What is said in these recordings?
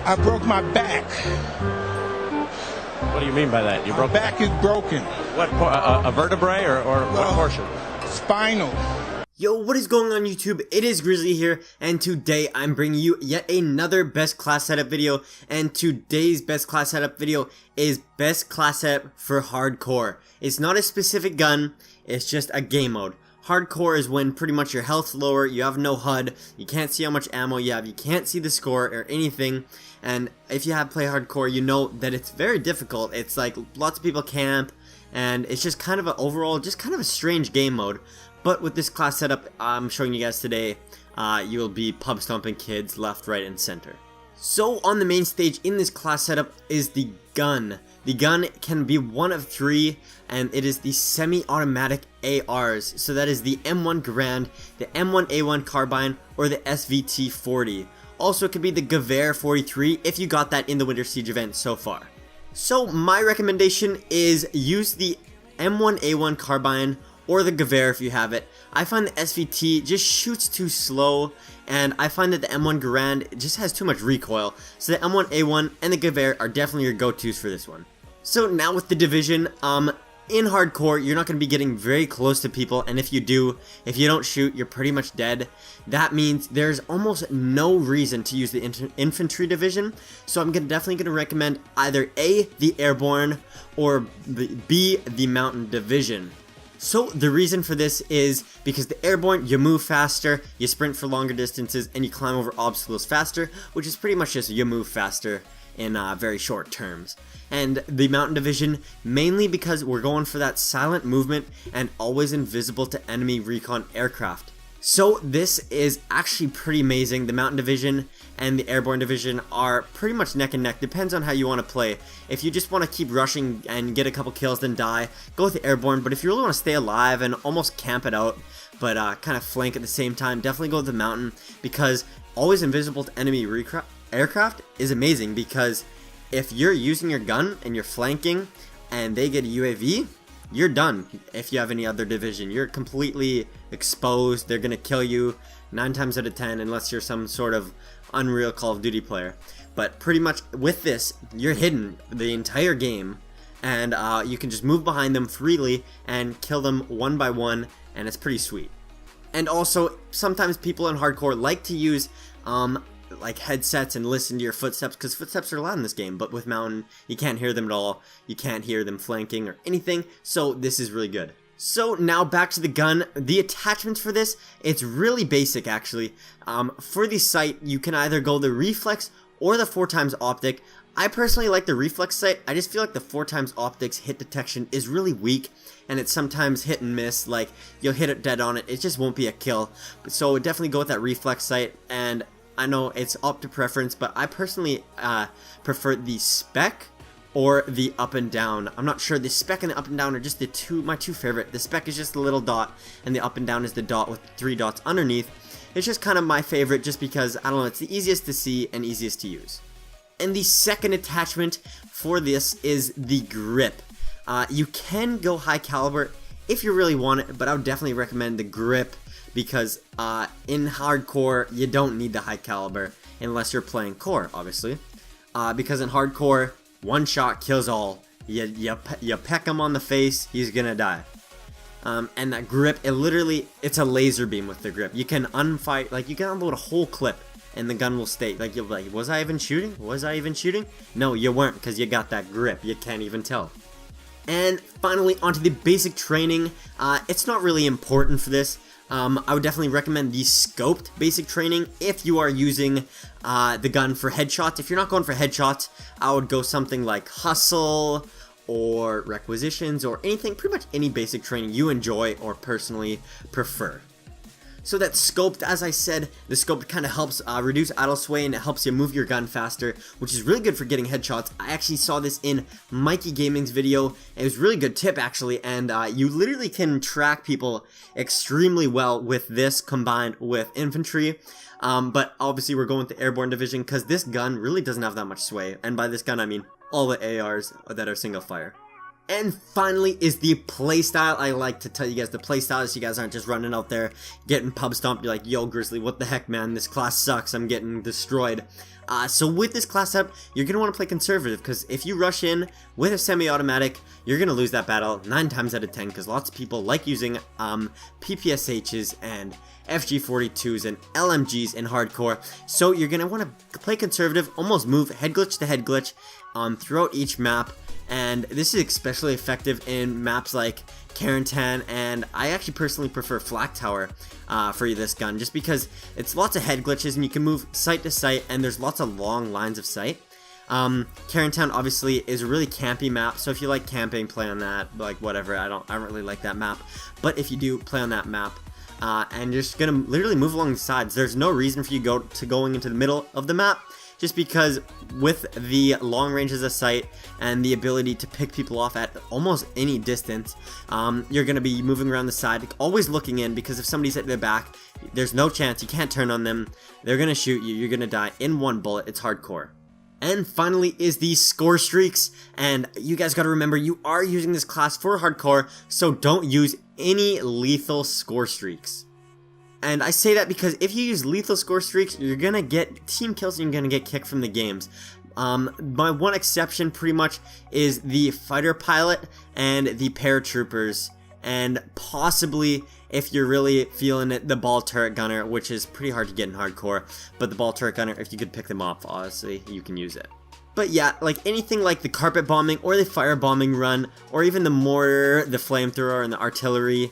I broke my back. What do you mean by that? You My broke back is broken. what? A vertebrae or what portion? Spinal. Yo, what is going on YouTube? It is Gryzzly here, and today I'm bringing you yet another best class setup video, and today's best class setup video is best class setup for hardcore. It's not a specific gun, it's just a game mode. Hardcore is when pretty much your health's lower, you have no HUD, you can't see how much ammo you have, you can't see the score or anything, and if you have play hardcore, you know that it's very difficult. It's like lots of people camp, and it's just kind of an overall, just kind of a strange game mode. But with this class setup I'm showing you guys today, you will be pub stomping kids left, right, and center. So on the main stage in this class setup is the gun. The gun can be one of three, and it is the semi-automatic ARs. So that is the M1 Garand, the M1A1 Carbine, or the SVT-40. Also, it could be the Gewehr 43 if you got that in the Winter Siege event so far. So my recommendation is use the M1A1 Carbine or the Gewehr if you have it. I find the SVT just shoots too slow, and I find that the M1 Garand just has too much recoil, so the M1A1 and the Gewehr are definitely your go-tos for this one. So now with the division, in hardcore, you're not going to be getting very close to people, and if you do, if you don't shoot, you're pretty much dead. That means there's almost no reason to use the infantry division, so I'm definitely going to recommend either A, the airborne, or B, the mountain division. So the reason for this is because the airborne, you move faster, you sprint for longer distances, and you climb over obstacles faster, which is pretty much just you move faster in very short terms. And the mountain division, mainly because we're going for that silent movement and always invisible to enemy recon aircraft. So this is actually pretty amazing. The mountain division and the airborne division are pretty much neck and neck, depends on how you want to play. If you just want to keep rushing and get a couple kills then die, go with the airborne, but if you really want to stay alive and almost camp it out, but kind of flank at the same time, definitely go with the mountain, because always invisible to enemy aircraft is amazing, because if you're using your gun and you're flanking and they get a UAV, you're done. If you have any other division, you're completely exposed. They're gonna kill you 9 times out of 10 unless you're some sort of Unreal Call of Duty player. But pretty much with this, you're hidden the entire game, and you can just move behind them freely and kill them one by one, and it's pretty sweet. And also, sometimes people in hardcore like to use like headsets and listen to your footsteps, because footsteps are loud in this game, but with mountain you can't hear them at all, you can't hear them flanking or anything, so this is really good. So now back to the gun. The attachments for this, it's really basic actually. For the sight, you can either go the reflex or the 4x optic. I personally like the reflex sight. I just feel like the 4x optics hit detection is really weak, and it's sometimes hit and miss. Like you'll hit it dead on it just won't be a kill. So definitely go with that reflex sight, and I know it's up to preference, but I personally prefer the spec or the up and down. I'm not sure, the spec and the up and down are just my two favorite. The spec is just a little dot, and the up and down is the dot with 3 dots underneath. It's just kind of my favorite just because, I don't know, it's the easiest to see and easiest to use. And the second attachment for this is the grip. You can go high caliber if you really want it, but I would definitely recommend the grip, because in hardcore you don't need the high caliber unless you're playing core, obviously, because in hardcore one shot kills all. You peck him on the face, he's gonna die. And that grip, it's a laser beam with the grip. You can unfire, like you can unload a whole clip and the gun will stay. Like you'll be like, was I even shooting? Was I even shooting? No, you weren't, because you got that grip. You can't even tell. And finally, onto the basic training. It's not really important for this. I would definitely recommend the scoped basic training if you are using the gun for headshots. If you're not going for headshots, I would go something like Hustle or Requisitions or anything, pretty much any basic training you enjoy or personally prefer. So that scoped, as I said, the scoped kind of helps reduce idle sway, and it helps you move your gun faster, which is really good for getting headshots. I actually saw this in Mikey Gaming's video. It was a really good tip actually, and you literally can track people extremely well with this combined with infantry. But obviously we're going with the airborne division because this gun really doesn't have that much sway, and by this gun I mean all the ARs that are single fire. And finally is the playstyle. I like to tell you guys the playstyle so you guys aren't just running out there getting pub stomped. You're like, yo Gryzzly, what the heck man, this class sucks, I'm getting destroyed. So with this class setup, you're going to want to play conservative, because if you rush in with a semi-automatic, you're going to lose that battle 9 times out of 10, because lots of people like using PPSHs and FG42s and LMGs in hardcore. So you're going to want to play conservative, almost move head glitch to head glitch throughout each map. And this is especially effective in maps like Carentan, and I actually personally prefer Flak Tower for this gun, just because it's lots of head glitches and you can move site to site, and there's lots of long lines of sight. Carentan obviously is a really campy map, so if you like camping, play on that. Like whatever, I don't really like that map, but if you do, play on that map. And you're just gonna literally move along the sides. There's no reason for you going into the middle of the map, just because with the long ranges of sight and the ability to pick people off at almost any distance, you're going to be moving around the side, always looking in, because if somebody's at their back, there's no chance, you can't turn on them, they're going to shoot you, you're going to die in one bullet. It's hardcore. And finally is the score streaks, and you guys got to remember, you are using this class for hardcore, so don't use any lethal score streaks. And I say that because if you use lethal score streaks, you're going to get team kills and you're going to get kicked from the games. My one exception pretty much is the fighter pilot and the paratroopers, and possibly, if you're really feeling it, the ball turret gunner, which is pretty hard to get in hardcore, but the ball turret gunner, if you could pick them off, honestly, you can use it. But yeah, like anything like the carpet bombing or the fire bombing run, or even the mortar, the flamethrower, and the artillery,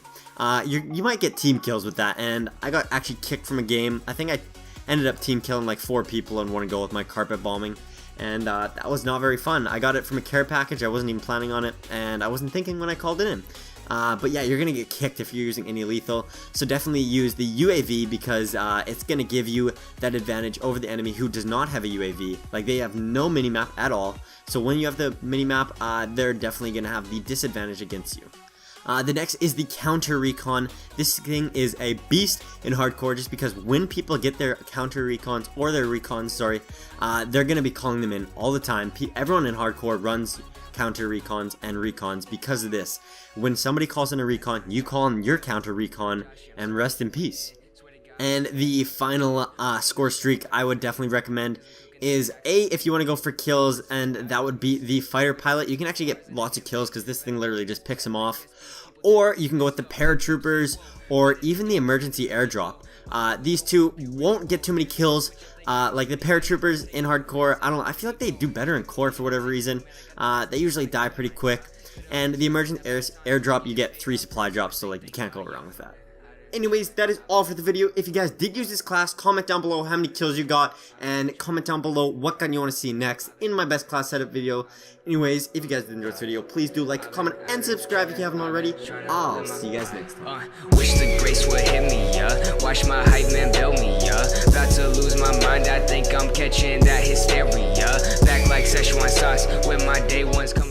you might get team kills with that. And I got actually kicked from a game. I think I ended up team killing like 4 people in one go with my carpet bombing, and that was not very fun. I got it from a care package, I wasn't even planning on it, and I wasn't thinking when I called it in. But yeah, you're going to get kicked if you're using any lethal, so definitely use the UAV, because it's going to give you that advantage over the enemy who does not have a UAV. Like, they have no minimap at all, so when you have the minimap, they're definitely going to have the disadvantage against you. The next is the counter recon. This thing is a beast in hardcore, just because when people get their counter recons, or their recons, sorry, they're going to be calling them in all the time. Everyone in hardcore runs counter recons and recons because of this. When somebody calls in a recon, you call in your counter recon, and rest in peace. And the final score streak I would definitely recommend is if you want to go for kills, and that would be the fighter pilot. You can actually get lots of kills because this thing literally just picks them off. Or you can go with the paratroopers, or even the emergency airdrop. These two won't get too many kills. Like the paratroopers in hardcore, I feel like they do better in core for whatever reason. They usually die pretty quick. And the emergency airdrop, you get 3 supply drops, so like you can't go wrong with that. Anyways, that is all for the video. If you guys did use this class, comment down below how many kills you got, and comment down below what gun you want to see next in my best class setup video. Anyways, if you guys did enjoy this video, please do like, comment, and subscribe if you haven't already. I'll see you guys next time. Wish the grace would hit me, watch my hype man bail me, about to lose my mind, I think I'm catching that hysteria. Back like Szechuan sauce with my day ones coming.